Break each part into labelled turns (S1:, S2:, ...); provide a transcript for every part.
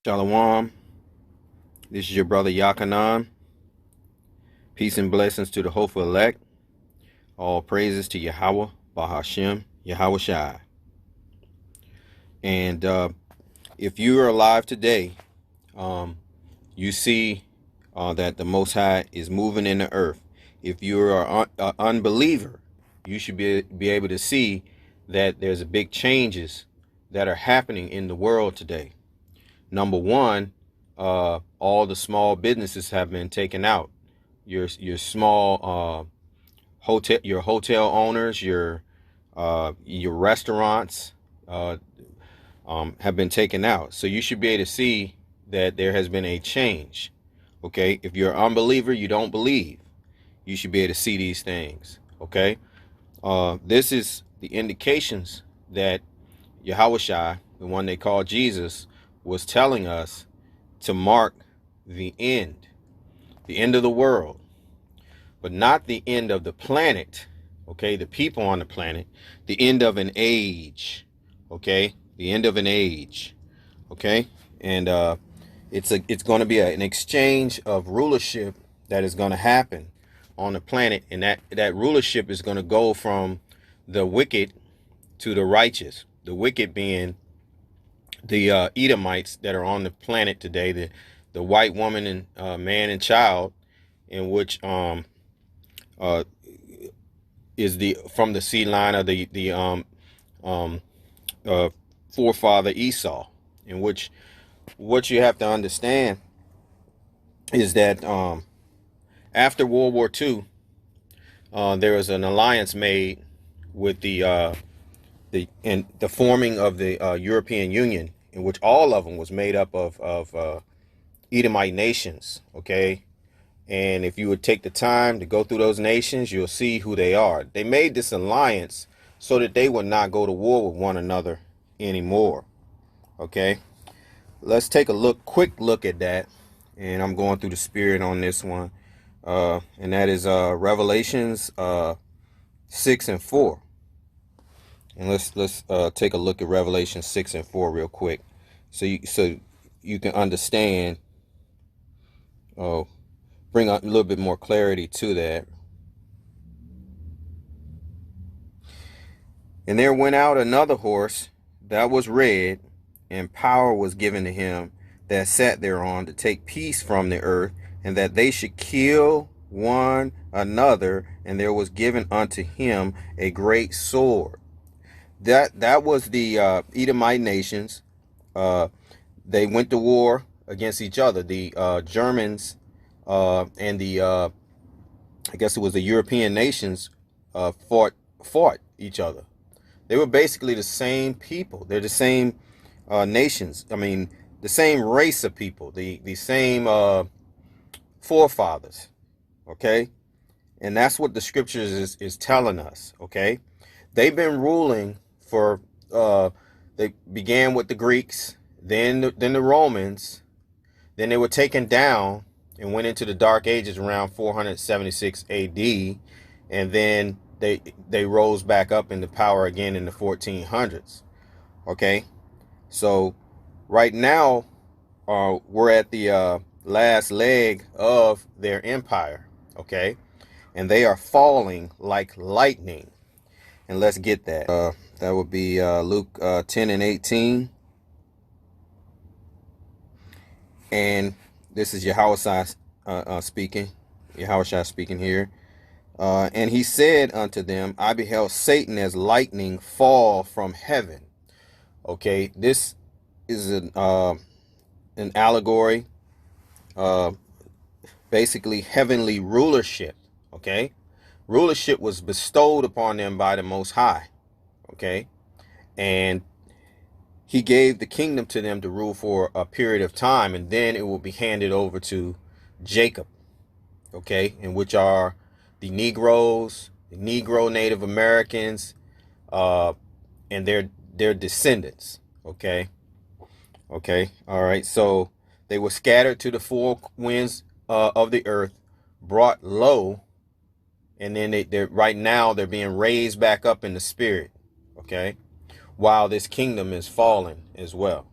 S1: Shalom. This is your brother Yakanan. Peace and blessings to the hopeful elect. All praises to Yahweh, Bahashem, Yahweh Shai. And if you are alive today, you see that the Most High is moving in the earth. If you are an unbeliever, you should be able to see that there's big changes that are happening in the world today. Number one, all the small businesses have been taken out. Your small hotel owners, your restaurants have been taken out. So you should be able to see that there has been a change. Okay, if you're an unbeliever, you don't believe, you should be able to see these things. Okay, this is the indications that Yahweh Shai, the one they call Jesus, was telling us to mark the end of the world, but not the end of the planet. Okay, the people on the planet, the end of an age. Okay, the end of an age. Okay, and it's going to be an exchange of rulership that is going to happen on the planet, and that rulership is going to go from the wicked to the righteous. The wicked being the Edomites that are on the planet today, the white woman and man and child, in which is the from the seed line of the forefather Esau. In which what you have to understand is that after World War II, there was an alliance made with the forming of the European Union, in which all of them was made up of Edomite nations. Okay, and if you would take the time to go through those nations, you'll see who they are. They made this alliance so that they would not go to war with one another anymore. Okay, let's take a quick look at that, and I'm going through the spirit on this one, and that is Revelations 6 and 4. And let's take a look at Revelation 6 and 4 real quick, so you can understand. Bring a little bit more clarity to that. And there went out another horse that was red, and power was given to him that sat thereon to take peace from the earth, and that they should kill one another. And there was given unto him a great sword. That was the Edomite nations. They went to war against each other. The Germans and the I guess it was the European nations fought each other. They were basically the same people. They're the same nations. I mean, the same race of people. The same forefathers. Okay, and that's what the scriptures is telling us. Okay, they've been ruling for. They began with the Greeks, then the Romans, then they were taken down and went into the Dark Ages around 476 AD, and then they rose back up into power again in the 1400s. Okay, so right now we're at the last leg of their empire. Okay, and they are falling like lightning. And let's get that. That would be Luke 10 and 18. And this is Yahweh speaking. Yahweh speaking here. And he said unto them, I beheld Satan as lightning fall from heaven. Okay, this is an allegory. Basically, heavenly rulership. Okay, rulership was bestowed upon them by the Most High. Okay, and he gave the kingdom to them to rule for a period of time, and then it will be handed over to Jacob. Okay, in which are the Negroes, the Negro Native Americans, and their descendants. Okay, all right. So they were scattered to the four winds of the earth, brought low, and then they're right now they're being raised back up in the spirit. Okay, while this kingdom is falling as well.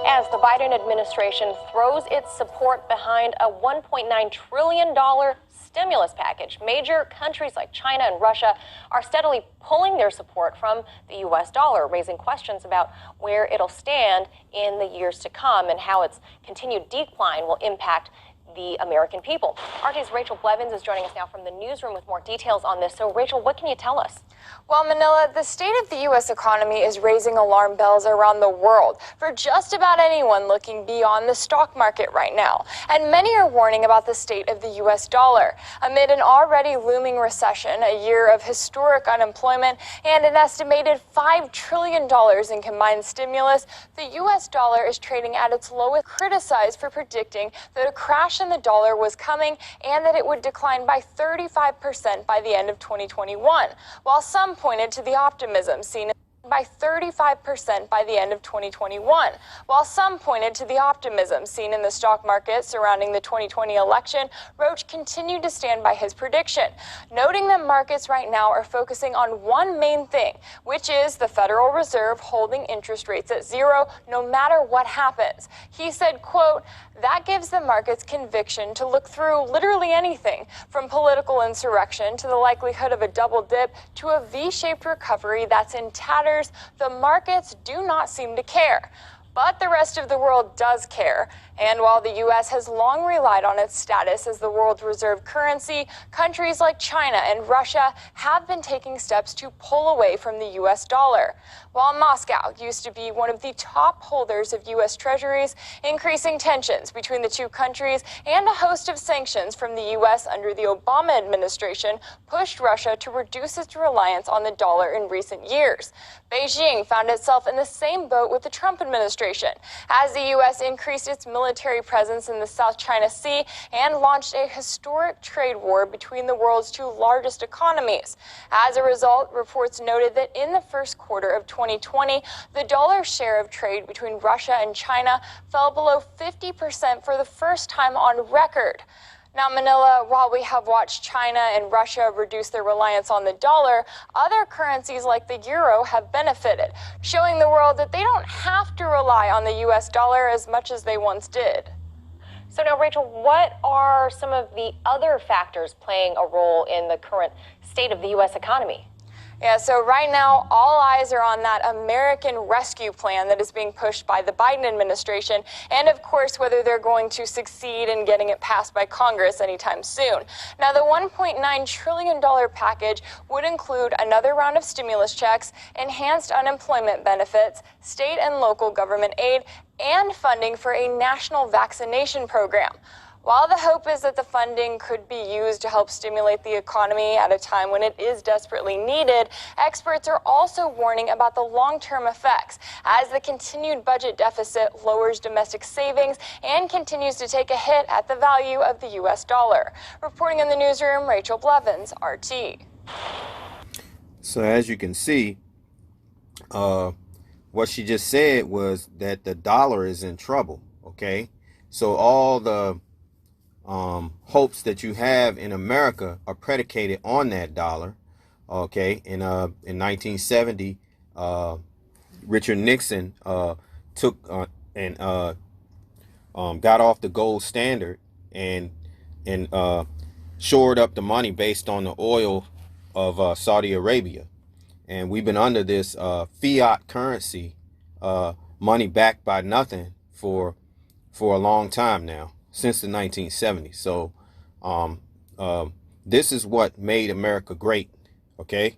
S2: As the Biden administration throws its support behind a $1.9 trillion stimulus package, major countries like China and Russia are steadily pulling their support from the U.S. dollar, raising questions about where it'll stand in the years to come and how its continued decline will impact the American people. RT's Rachel Blevins is joining us now from the newsroom with more details on this. So, Rachel, what can you tell us?
S3: Well, Manila, the state of the U.S. economy is raising alarm bells around the world for just about anyone looking beyond the stock market right now. And many are warning about the state of the U.S. dollar. Amid an already looming recession, a year of historic unemployment, and an estimated $5 trillion in combined stimulus, the U.S. dollar is trading at its lowest, criticized for predicting that a crash in the dollar was coming and that it would decline by 35% by the end of 2021, while some pointed to the optimism seen by 35% by the end of 2021, while some pointed to the optimism seen in the stock market surrounding the 2020 election. Roach continued to stand by his prediction, noting that markets right now are focusing on one main thing, which is the Federal Reserve holding interest rates at zero no matter what happens. He said, quote, "That gives the markets conviction to look through literally anything, from political insurrection to the likelihood of a double dip to a V-shaped recovery that's in tatters. The markets do not seem to care." But the rest of the world does care. And while the U.S. has long relied on its status as the world's reserve currency, countries like China and Russia have been taking steps to pull away from the U.S. dollar. While Moscow used to be one of the top holders of U.S. treasuries, increasing tensions between the two countries and a host of sanctions from the U.S. under the Obama administration pushed Russia to reduce its reliance on the dollar in recent years. Beijing found itself in the same boat with the Trump administration, as the U.S. increased its military presence in the South China Sea and launched a historic trade war between the world's two largest economies. As a result, reports noted that in the first quarter of 2020, the dollar's share of trade between Russia and China fell below 50% for the first time on record. Now, Manila, while we have watched China and Russia reduce their reliance on the dollar, other currencies like the euro have benefited, showing the world that they don't have to rely on the U.S. dollar as much as they once did.
S2: So now, Rachel, what are some of the other factors playing a role in the current state of the U.S. economy?
S3: Yeah, so right now, all eyes are on that American Rescue Plan that is being pushed by the Biden administration, and of course, whether they're going to succeed in getting it passed by Congress anytime soon. Now, the $1.9 trillion package would include another round of stimulus checks, enhanced unemployment benefits, state and local government aid, and funding for a national vaccination program. While the hope is that the funding could be used to help stimulate the economy at a time when it is desperately needed, experts are also warning about the long-term effects as the continued budget deficit lowers domestic savings and continues to take a hit at the value of the U.S. dollar. Reporting in the newsroom, Rachel Blevins, RT.
S1: So as you can see, what she just said was that the dollar is in trouble, okay? So all the hopes that you have in America are predicated on that dollar. Okay, in 1970, Richard Nixon took and got off the gold standard and shored up the money based on the oil of Saudi Arabia, and we've been under this fiat currency, money backed by nothing for a long time now, since the 1970s. So this is what made America great, okay?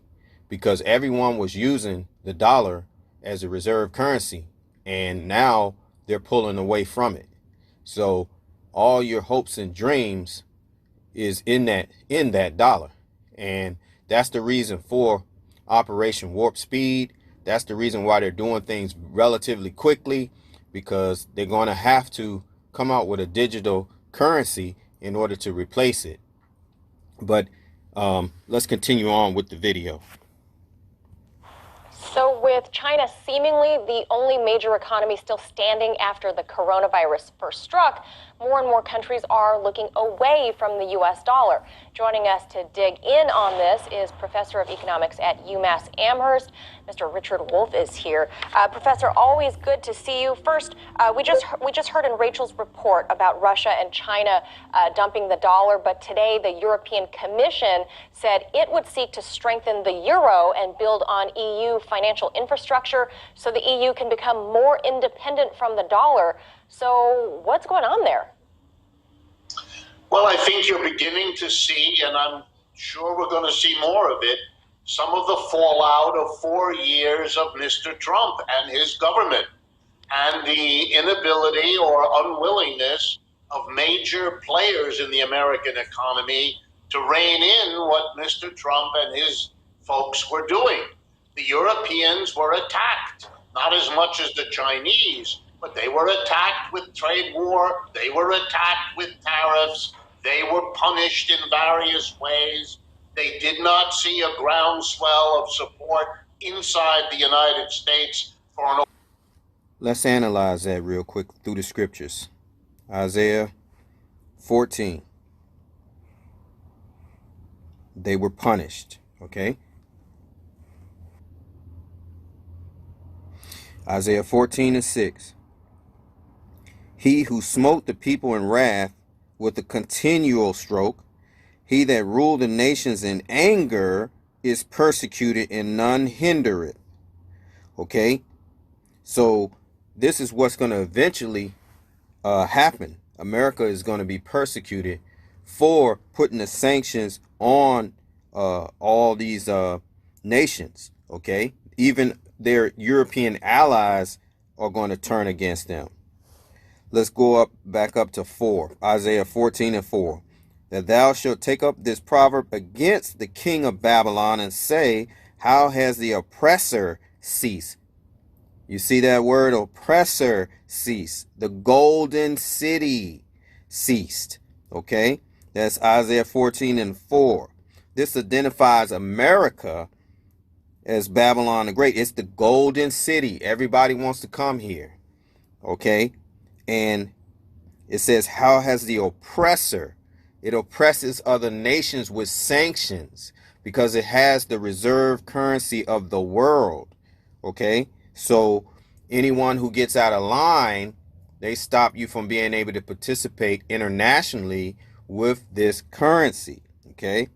S1: Because everyone was using the dollar as a reserve currency, and now they're pulling away from it. So all your hopes and dreams is in that dollar, and that's the reason for Operation Warp Speed. That's the reason why they're doing things relatively quickly, because they're going to have to come out with a digital currency in order to replace it. But let's continue on with the video.
S2: So with China seemingly the only major economy still standing after the coronavirus first struck, more and more countries are looking away from the U.S. dollar. Joining us to dig in on this is Professor of Economics at UMass Amherst, Mr. Richard Wolff is here. Professor, always good to see you. First, we just heard in Rachel's report about Russia and China dumping the dollar, but today the European Commission said it would seek to strengthen the euro and build on EU financial infrastructure so the EU can become more independent from the dollar. So what's going on there?
S4: Well, I think you're beginning to see, and I'm sure we're going to see more of it, some of the fallout of 4 years of Mr. Trump and his government, and the inability or unwillingness of major players in the American economy to rein in what Mr. Trump and his folks were doing. The Europeans were attacked, not as much as the Chinese, but they were attacked with trade war, they were attacked with tariffs, they were punished in various ways. They did not see a groundswell of support inside the United States for an...
S1: Let's analyze that real quick through the scriptures. Isaiah 14. They were punished, okay? Isaiah 14:6. He who smote the people in wrath with a continual stroke, he that ruled the nations in anger is persecuted and none hindereth. Okay? So this is what's going to eventually happen. America is going to be persecuted for putting the sanctions on all these nations. Okay? Even their European allies are going to turn against them. Let's go back up to 4. Isaiah 14:4. That thou shalt take up this proverb against the king of Babylon and say, how has the oppressor ceased? You see that word, oppressor ceased. The golden city ceased. Okay? That's Isaiah 14:4. This identifies America as Babylon the Great. It's the golden city. Everybody wants to come here. Okay? And it says, how has the oppressor, it oppresses other nations with sanctions because it has the reserve currency of the world. Okay? So anyone who gets out of line, they stop you from being able to participate internationally with this currency. Okay?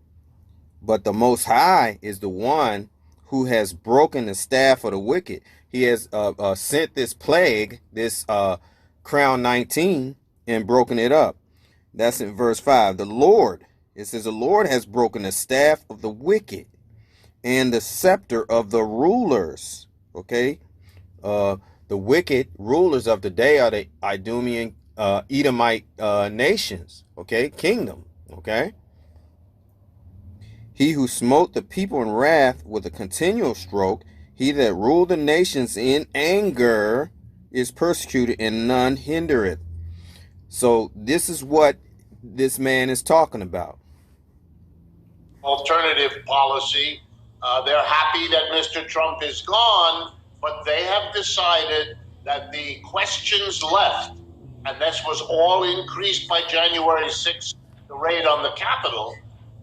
S1: But the Most High is the one who has broken the staff of the wicked. He has sent this plague, this crown 19, and broken it up. That's in verse 5. The Lord, it says, the Lord has broken the staff of the wicked and the scepter of the rulers. Okay? The wicked rulers of the day are the Idumean, Edomite nations. Okay? Kingdom. Okay? He who smote the people in wrath with a continual stroke, he that ruled the nations in anger is persecuted and none hindereth. So this is what this man is talking about.
S4: Alternative policy. They're happy that Mr. Trump is gone, but they have decided that the questions left, and this was all increased by January 6th, the raid on the Capitol,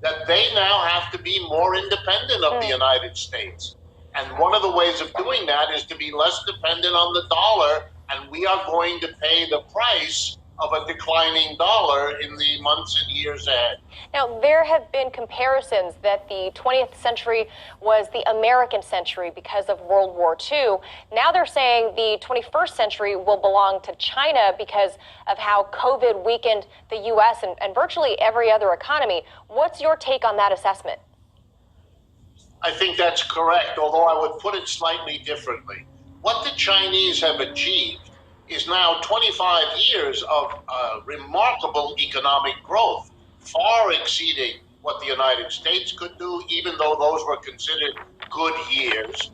S4: that they now have to be more independent of the United States. And one of the ways of doing that is to be less dependent on the dollar, and we are going to pay the price of a declining dollar in the months and years ahead.
S2: Now, there have been comparisons that the 20th century was the American century because of World War II. Now they're saying the 21st century will belong to China because of how COVID weakened the U.S. and virtually every other economy. What's your take on that assessment?
S4: I think that's correct, although I would put it slightly differently. What the Chinese have achieved is now 25 years of remarkable economic growth, far exceeding what the United States could do, even though those were considered good years.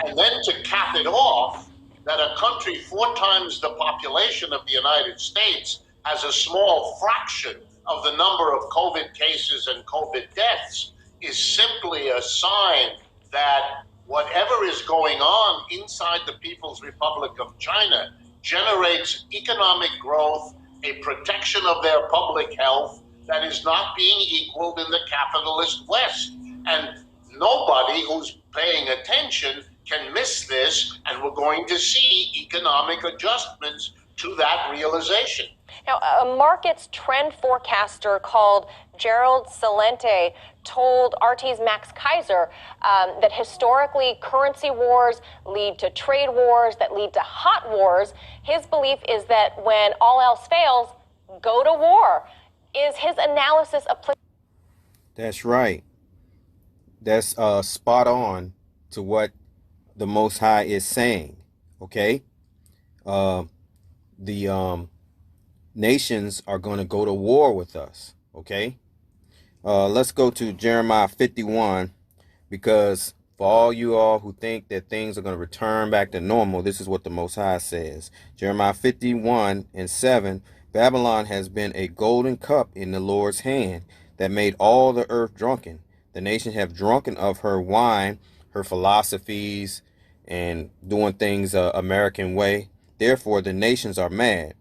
S4: And then to cap it off, that a country 4 times the population of the United States has a small fraction of the number of COVID cases and COVID deaths is simply a sign that whatever is going on inside the People's Republic of China generates economic growth, a protection of their public health that is not being equaled in the capitalist West. And nobody who's paying attention can miss this, and we're going to see economic adjustments to that realization.
S2: Now, a markets trend forecaster called Gerald Celente told RT's Max Kaiser that historically currency wars lead to trade wars that lead to hot wars. His belief is that when all else fails, go to war. Is his analysis applicable?
S1: That's right. That's spot on to what the Most High is saying. Okay, the nations are going to go to war with us. Okay, let's go to Jeremiah 51, because for all you all who think that things are going to return back to normal, this is what the Most High says. Jeremiah 51:7, Babylon has been a golden cup in the Lord's hand that made all the earth drunken. The nations have drunken of her wine, her philosophies, and doing things American way. Therefore, the nations are mad.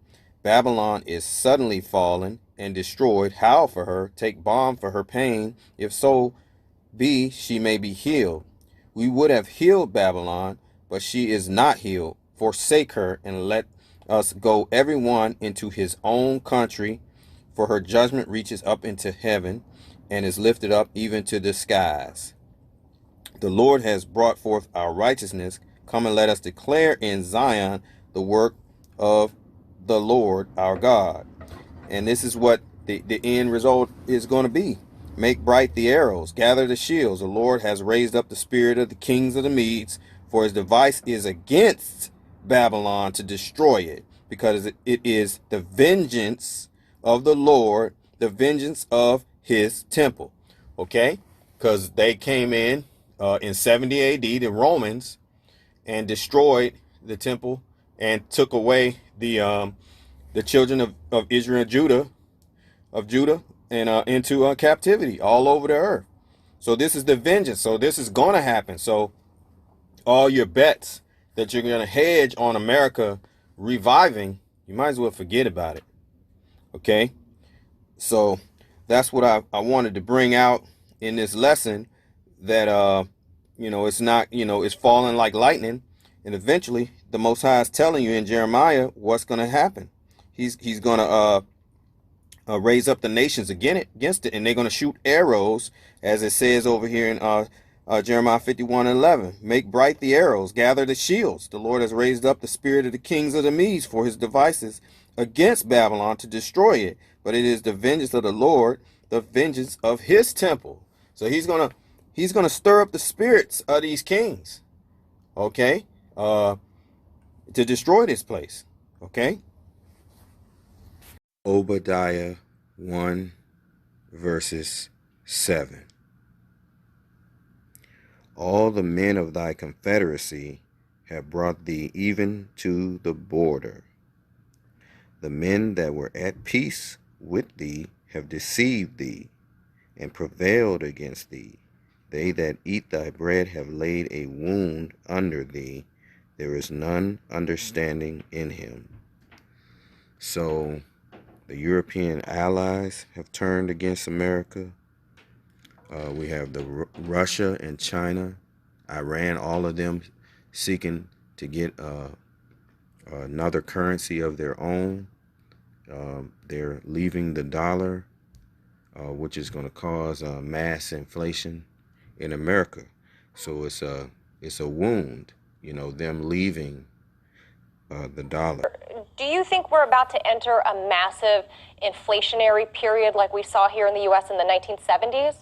S1: Babylon is suddenly fallen and destroyed. Howl for her, take balm for her pain. If so be she may be healed. We would have healed Babylon, but she is not healed. Forsake her and let us go every one into his own country, for her judgment reaches up into heaven and is lifted up even to the skies. The Lord has brought forth our righteousness. Come and let us declare in Zion the work of the Lord our God. And this is what the end result is going to be. Make bright the arrows, gather the shields. The Lord has raised up the spirit of the kings of the Medes, for his device is against Babylon to destroy it, because it is the vengeance of the Lord, the vengeance of his temple. Okay, because they came in 70 AD, the Romans, and destroyed the temple and took away the children of Israel and Judah and into captivity all over the earth. So this is the vengeance. So this is going to happen. So all your bets that you're going to hedge on America reviving, you might as well forget about it. Okay, so that's what I wanted to bring out in this lesson, that it's not, it's falling like lightning, and eventually the Most High is telling you in Jeremiah what's going to happen. He's going to raise up the nations against it, and they're going to shoot arrows, as it says over here in Jeremiah 51:11. Make bright the arrows, gather the shields. The Lord has raised up the spirit of the kings of the Medes for his devices against Babylon to destroy it. But it is the vengeance of the Lord, the vengeance of his temple. So he's gonna stir up the spirits of these kings, okay, to destroy this place. Okay. Obidiah 1 verses 7. All the men of thy confederacy have brought thee even to the border. The men that were at peace with thee have deceived thee and prevailed against thee. They that eat thy bread have laid a wound under thee. There is none understanding in him. So the European allies have turned against America. We have the Russia and China, Iran, all of them seeking to get another currency of their own. They're leaving the dollar, which is going to cause mass inflation in America. So it's a wound, them leaving the dollar.
S2: Do you think we're about to enter a massive inflationary period like we saw here in the U.S. in the 1970s?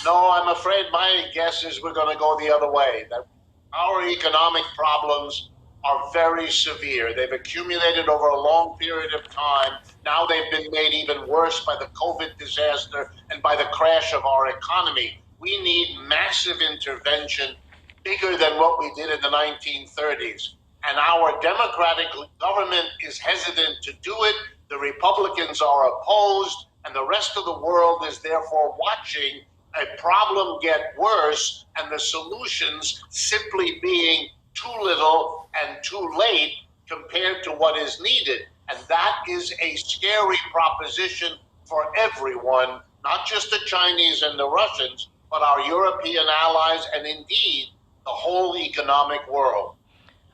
S4: No, I'm afraid my guess is we're going to go the other way. That our economic problems are very severe. They've accumulated over a long period of time. Now they've been made even worse by the COVID disaster and by the crash of our economy. We need massive intervention, bigger than what we did in the 1930s. And our democratic government is hesitant to do it. The Republicans are opposed, and the rest of the world is therefore watching a problem get worse, and the solutions simply being too little and too late compared to what is needed. And that is a scary proposition for everyone, not just the Chinese and the Russians, but our European allies and indeed the whole economic world.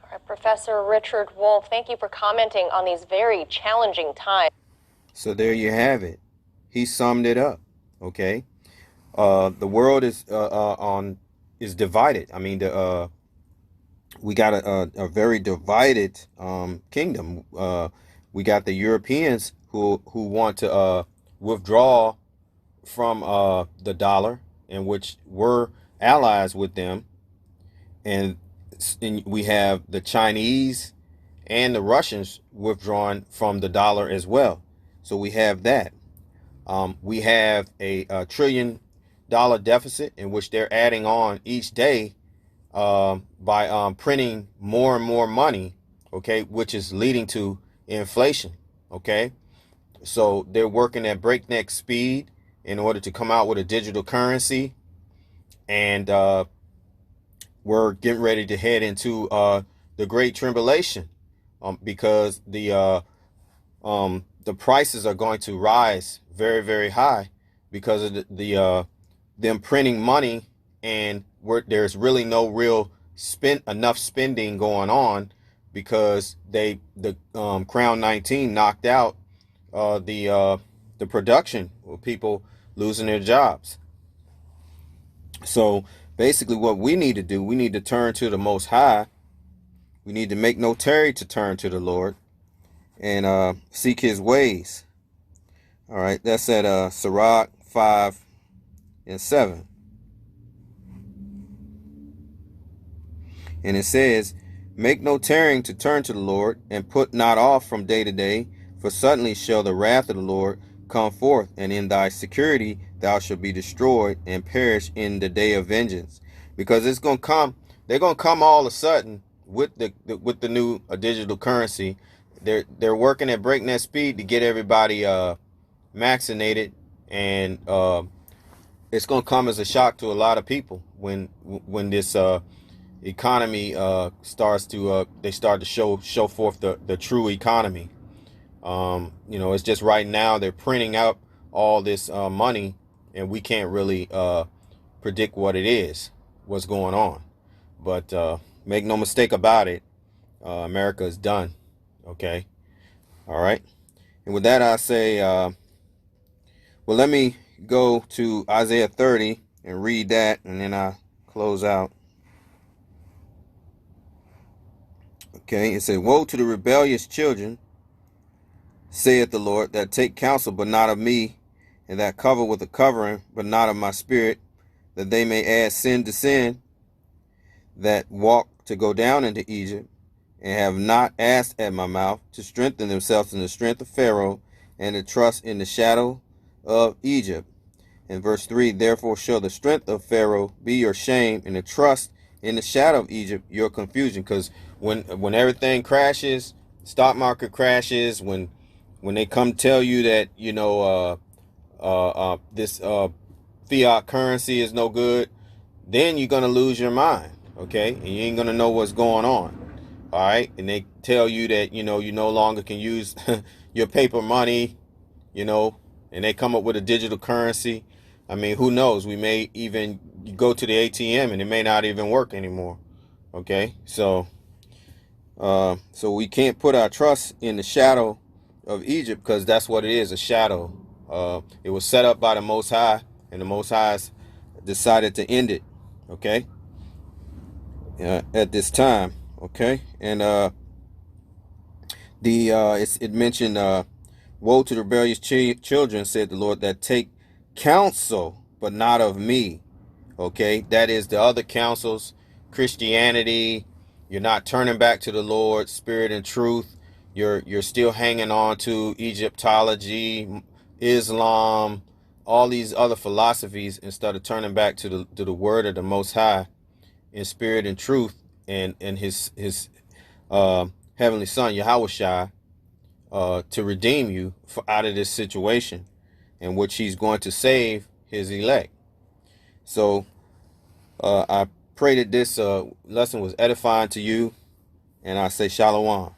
S2: All right, Professor Richard Wolff, thank you for commenting on these very challenging times.
S1: So there you have it. He summed it up. Okay. The world is divided. I mean, we got a very divided kingdom. We got the Europeans who want to withdraw from the dollar, in which we're allies with them, and we have the Chinese and the Russians withdrawing from the dollar as well. So we have that. We have a $1 trillion deficit in which they're adding on each day by printing more and more money, okay, which is leading to inflation, okay? So they're working at breakneck speed in order to come out with a digital currency, and we're getting ready to head into the Great Tribulation, because the prices are going to rise very, very high because of them printing money, and there's really no real enough spending going on, because the Crown 19 knocked out the production with people losing their jobs. So basically what we need to do, we need to turn to the Most High. We need to make no tarry to turn to the Lord and seek his ways. All right, that's at Sirach 5:7. And it says, make no tarrying to turn to the Lord, and put not off from day to day, for suddenly shall the wrath of the Lord come forth, and in thy security thou shalt be destroyed and perish in the day of vengeance. Because it's going to come, they're going to come all of a sudden with the new digital currency. They're working at breakneck speed to get everybody vaccinated, and it's going to come as a shock to a lot of people when this economy starts to they start to show forth the true economy. It's just right now they're printing out all this money, and we can't really predict what it is, what's going on. But make no mistake about it, America is done. Okay. All right. And with that, I say, well, let me go to Isaiah 30 and read that, and then I close out. Okay, it says, woe to the rebellious children, saith the Lord, that take counsel, but not of me, and that cover with a covering, but not of my spirit, that they may add sin to sin, that walk to go down into Egypt, and have not asked at my mouth, to strengthen themselves in the strength of Pharaoh, and to trust in the shadow of Egypt. In verse 3, therefore shall the strength of Pharaoh be your shame, and the trust in the shadow of Egypt your confusion. Because when everything crashes, stock market crashes, when they come tell you that this fiat currency is no good, then you're gonna lose your mind, okay? And you ain't gonna know what's going on. All right, and they tell you that you no longer can use your paper money, and they come up with a digital currency. I mean, who knows? We may even go to the ATM and it may not even work anymore. Okay, so we can't put our trust in the shadow of Egypt, because that's what it is, a shadow. It was set up by the Most High, and the Most High decided to end it. Okay, at this time. Okay, and it mentioned, woe to the rebellious children, said the Lord, that take counsel, but not of me. Okay, that is the other counsels, Christianity. You're not turning back to the Lord, spirit and truth. You're still hanging on to Egyptology, Islam, all these other philosophies, instead of turning back to the word of the Most High in spirit and truth, and his heavenly Son Yahushua, to redeem you out of this situation, in which he's going to save his elect. So I pray that this lesson was edifying to you, and I say shalom.